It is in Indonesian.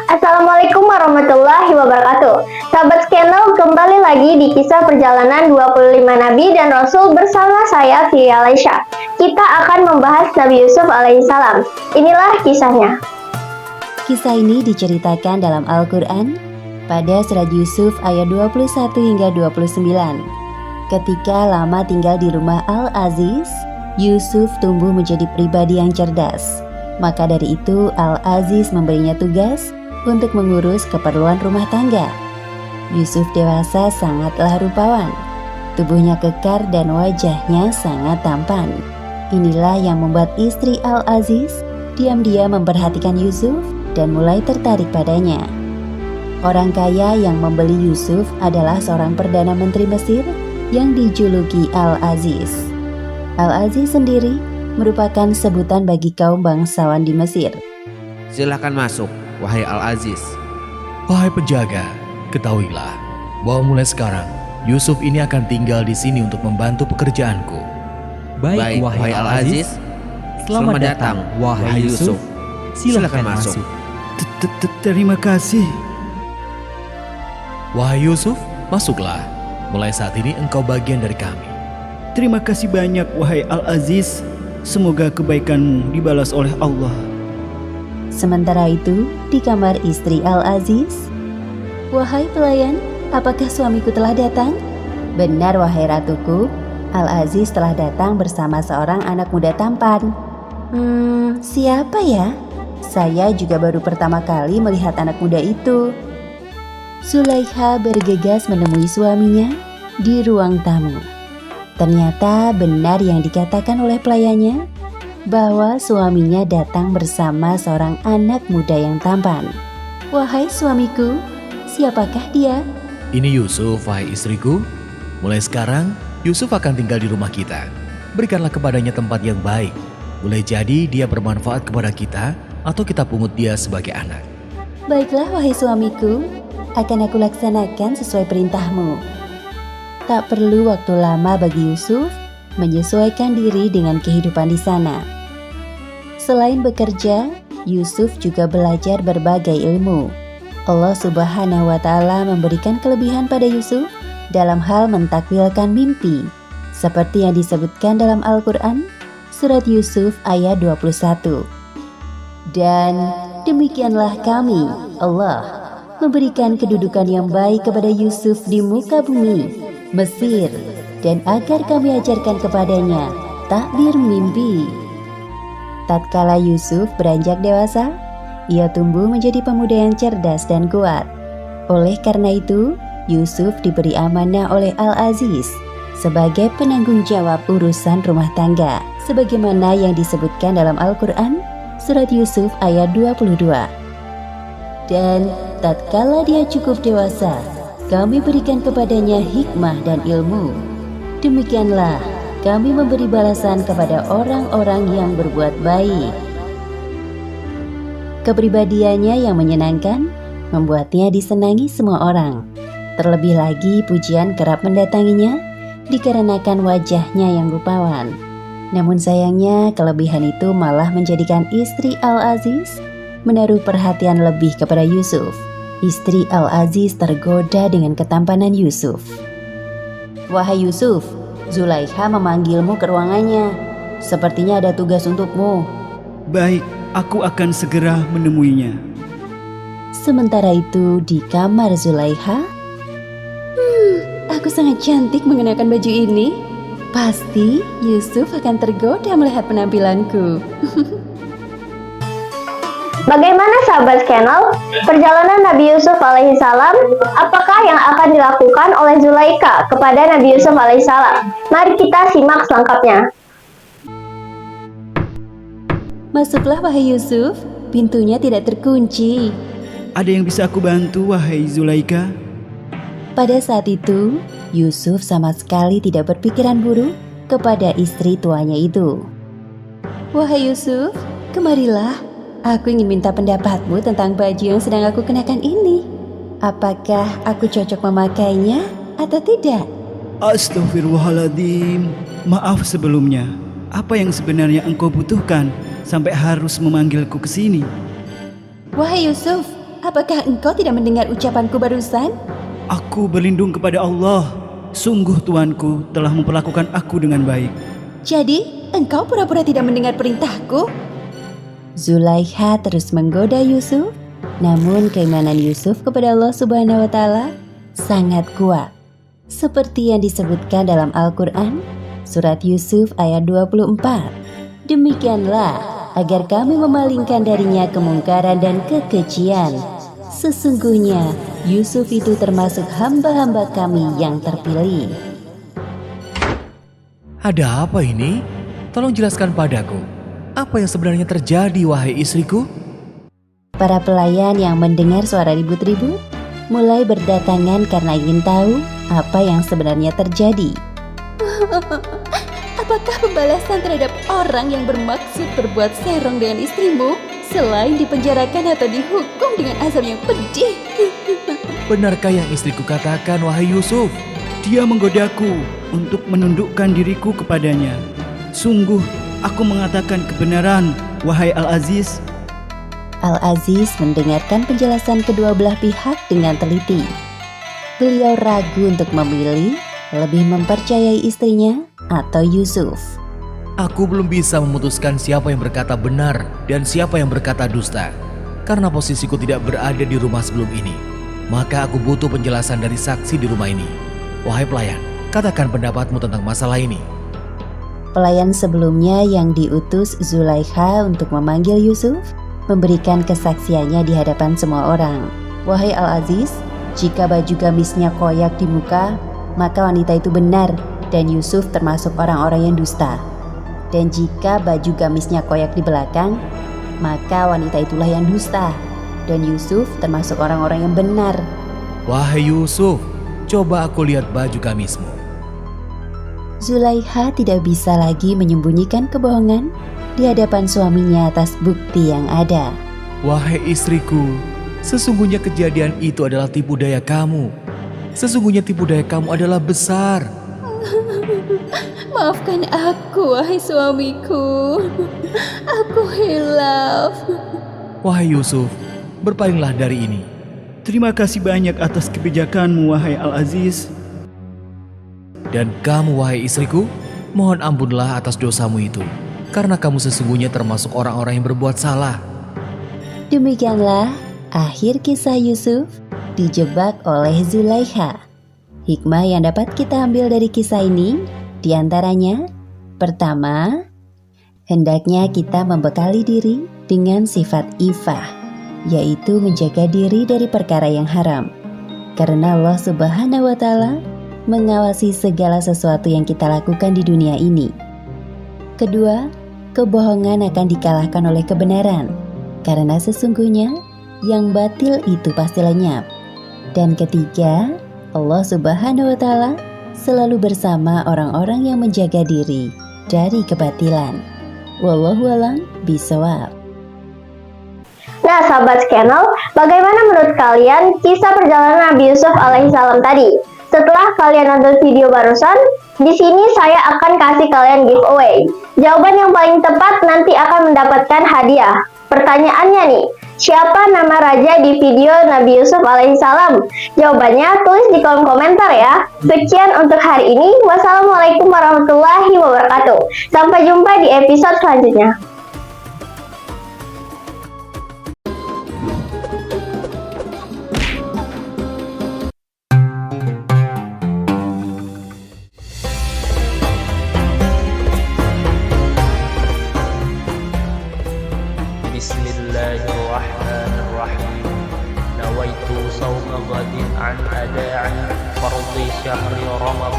Assalamualaikum warahmatullahi wabarakatuh. Sahabat channel, kembali lagi di kisah perjalanan 25 Nabi dan Rasul bersama saya Fia Laisha. Kita akan membahas Nabi Yusuf alaihissalam. Inilah kisahnya. Kisah ini diceritakan dalam Al-Quran pada surat Yusuf ayat 21 hingga 29. Ketika lama tinggal di rumah Al-Aziz, Yusuf tumbuh menjadi pribadi yang cerdas. Maka dari itu Al-Aziz memberinya tugas untuk mengurus keperluan rumah tangga. Yusuf dewasa sangatlah rupawan. Tubuhnya kekar dan wajahnya sangat tampan. Inilah yang membuat istri Al-Aziz diam-diam memperhatikan Yusuf dan mulai tertarik padanya. Orang kaya yang membeli Yusuf adalah seorang Perdana Menteri Mesir yang dijuluki Al-Aziz. Al-Aziz sendiri merupakan sebutan bagi kaum bangsawan di Mesir. Silakan masuk, wahai Al-Aziz. Wahai penjaga, ketahuilah bahwa mulai sekarang Yusuf ini akan tinggal di sini untuk membantu pekerjaanku. Baik, wahai Al-Aziz. Selamat datang, wahai Yusuf. Silakan masuk. Terima kasih. Wahai Yusuf, masuklah. Mulai saat ini engkau bagian dari kami. Terima kasih banyak, wahai Al-Aziz. Semoga kebaikanmu dibalas oleh Allah. Sementara itu, di kamar istri Al-Aziz, "Wahai pelayan, apakah suamiku telah datang?" "Benar, wahai ratuku, Al-Aziz telah datang bersama seorang anak muda tampan." Siapa ya? Saya juga baru pertama kali melihat anak muda itu." Zulaikha bergegas menemui suaminya di ruang tamu. Ternyata benar yang dikatakan oleh pelayannya, bahwa suaminya datang bersama seorang anak muda yang tampan. "Wahai suamiku, siapakah dia?" Ini Yusuf, wahai istriku. Mulai sekarang, Yusuf akan tinggal di rumah kita. Berikanlah kepadanya tempat yang baik. Boleh jadi dia bermanfaat kepada kita, atau kita pungut dia sebagai anak. "Baiklah wahai suamiku, akan aku laksanakan sesuai perintahmu." Tak perlu waktu lama bagi Yusuf menyesuaikan diri dengan kehidupan di sana. Selain bekerja, Yusuf juga belajar berbagai ilmu. Allah Subhanahu wa Ta'ala memberikan kelebihan pada Yusuf dalam hal mentakwilkan mimpi, seperti yang disebutkan dalam Al-Quran, surat Yusuf ayat 21. "Dan demikianlah kami, Allah, memberikan kedudukan yang baik kepada Yusuf di muka bumi Mesir, dan agar kami ajarkan kepadanya takbir mimpi." Tatkala Yusuf beranjak dewasa, ia tumbuh menjadi pemuda yang cerdas dan kuat. Oleh karena itu, Yusuf diberi amanah oleh Al-Aziz sebagai penanggung jawab urusan rumah tangga, sebagaimana yang disebutkan dalam Al-Quran, surat Yusuf ayat 22. "Dan tatkala dia cukup dewasa, kami berikan kepadanya hikmah dan ilmu. Demikianlah kami memberi balasan kepada orang-orang yang berbuat baik." Kepribadiannya yang menyenangkan membuatnya disenangi semua orang. Terlebih lagi pujian kerap mendatanginya dikarenakan wajahnya yang rupawan. Namun sayangnya kelebihan itu malah menjadikan istri Al-Aziz menaruh perhatian lebih kepada Yusuf. Istri Al-Aziz tergoda dengan ketampanan Yusuf. "Wahai Yusuf, Zulaikha memanggilmu ke ruangannya. Sepertinya ada tugas untukmu." Baik, aku akan segera menemuinya. Sementara itu di kamar Zulaikha, "Aku sangat cantik mengenakan baju ini. Pasti Yusuf akan tergoda melihat penampilanku." Bagaimana sahabat channel? Perjalanan Nabi Yusuf alaihissalam, apakah yang akan dilakukan oleh Zulaikha kepada Nabi Yusuf alaihissalam? Mari kita simak selengkapnya. "Masuklah wahai Yusuf, pintunya tidak terkunci." Ada yang bisa aku bantu, wahai Zulaikha? Pada saat itu, Yusuf sama sekali tidak berpikiran buruk kepada istri tuanya itu. "Wahai Yusuf, kemarilah. Aku ingin minta pendapatmu tentang baju yang sedang aku kenakan ini. Apakah aku cocok memakainya atau tidak?" Astaghfirullahaladzim. Maaf sebelumnya. Apa yang sebenarnya engkau butuhkan sampai harus memanggilku ke sini? "Wahai Yusuf, apakah engkau tidak mendengar ucapanku barusan? Aku berlindung kepada Allah. Sungguh Tuanku telah memperlakukan aku dengan baik. Jadi, engkau pura-pura tidak mendengar perintahku? Zulaikha terus menggoda Yusuf, namun keimanan Yusuf kepada Allah Subhanahu wa Ta'ala sangat kuat. Seperti yang disebutkan dalam Al-Quran, surat Yusuf ayat 24. Demikianlah agar kami memalingkan darinya kemungkaran dan kekejian. Sesungguhnya Yusuf itu termasuk hamba-hamba kami yang terpilih. Ada apa ini? Tolong jelaskan padaku. Apa yang sebenarnya terjadi, wahai istriku? Para pelayan yang mendengar suara ribut-ribut mulai berdatangan karena ingin tahu apa yang sebenarnya terjadi. Apakah pembalasan terhadap orang yang bermaksud berbuat serong dengan istrimu selain dipenjarakan atau dihukum dengan azab yang pedih? Benarkah yang istriku katakan, wahai Yusuf? Dia menggodaku untuk menundukkan diriku kepadanya. Sungguh, aku mengatakan kebenaran, wahai Al-Aziz. Al-Aziz mendengarkan penjelasan kedua belah pihak dengan teliti. Beliau ragu untuk memilih, lebih mempercayai istrinya atau Yusuf. Aku belum bisa memutuskan siapa yang berkata benar dan siapa yang berkata dusta. Karena posisiku tidak berada di rumah sebelum ini, maka aku butuh penjelasan dari saksi di rumah ini. Wahai pelayan, katakan pendapatmu tentang masalah ini. Pelayan sebelumnya yang diutus Zulaikha untuk memanggil Yusuf memberikan kesaksiannya di hadapan semua orang. Wahai Al-Aziz, jika baju gamisnya koyak di muka, maka wanita itu benar dan Yusuf termasuk orang-orang yang dusta. Dan jika baju gamisnya koyak di belakang, maka wanita itulah yang dusta dan Yusuf termasuk orang-orang yang benar. Wahai Yusuf, coba aku lihat baju gamismu. Zulaikha tidak bisa lagi menyembunyikan kebohongan di hadapan suaminya atas bukti yang ada. Wahai istriku, sesungguhnya kejadian itu adalah tipu daya kamu. Sesungguhnya tipu daya kamu adalah besar. Maafkan aku, wahai suamiku. Aku hilaf. Wahai Yusuf, berpalinglah dari ini. Terima kasih banyak atas kebijakanmu, wahai Al-Aziz. Dan kamu, wahai istriku, mohon ampunlah atas dosamu itu, karena kamu sesungguhnya termasuk orang-orang yang berbuat salah. Demikianlah akhir kisah Yusuf dijebak oleh Zulaikha. Hikmah yang dapat kita ambil dari kisah ini diantaranya, pertama, hendaknya kita membekali diri dengan sifat ifah, yaitu menjaga diri dari perkara yang haram. Karena Allah Subhanahu wa Ta'ala mengawasi segala sesuatu yang kita lakukan di dunia ini. Kedua, kebohongan akan dikalahkan oleh kebenaran, karena sesungguhnya yang batil itu pasti lenyap. Dan ketiga, Allah Subhanahu wa Ta'ala selalu bersama orang-orang yang menjaga diri dari kebatilan. Wallahu a'lam bishawab. Nah, sahabat channel, bagaimana menurut kalian kisah perjalanan Nabi Yusuf alaihissalam tadi? Setelah kalian nonton video barusan, di sini saya akan kasih kalian giveaway. Jawaban yang paling tepat nanti akan mendapatkan hadiah. Pertanyaannya nih, siapa nama raja di video Nabi Yusuf alaihissalam? Jawabannya tulis di kolom komentar ya. Sekian untuk hari ini. Wassalamualaikum warahmatullahi wabarakatuh. Sampai jumpa di episode selanjutnya. Bismillahirrahmanirrahim. Nawaitu sawma ghadin an ada'i fardhi syahri Ramadan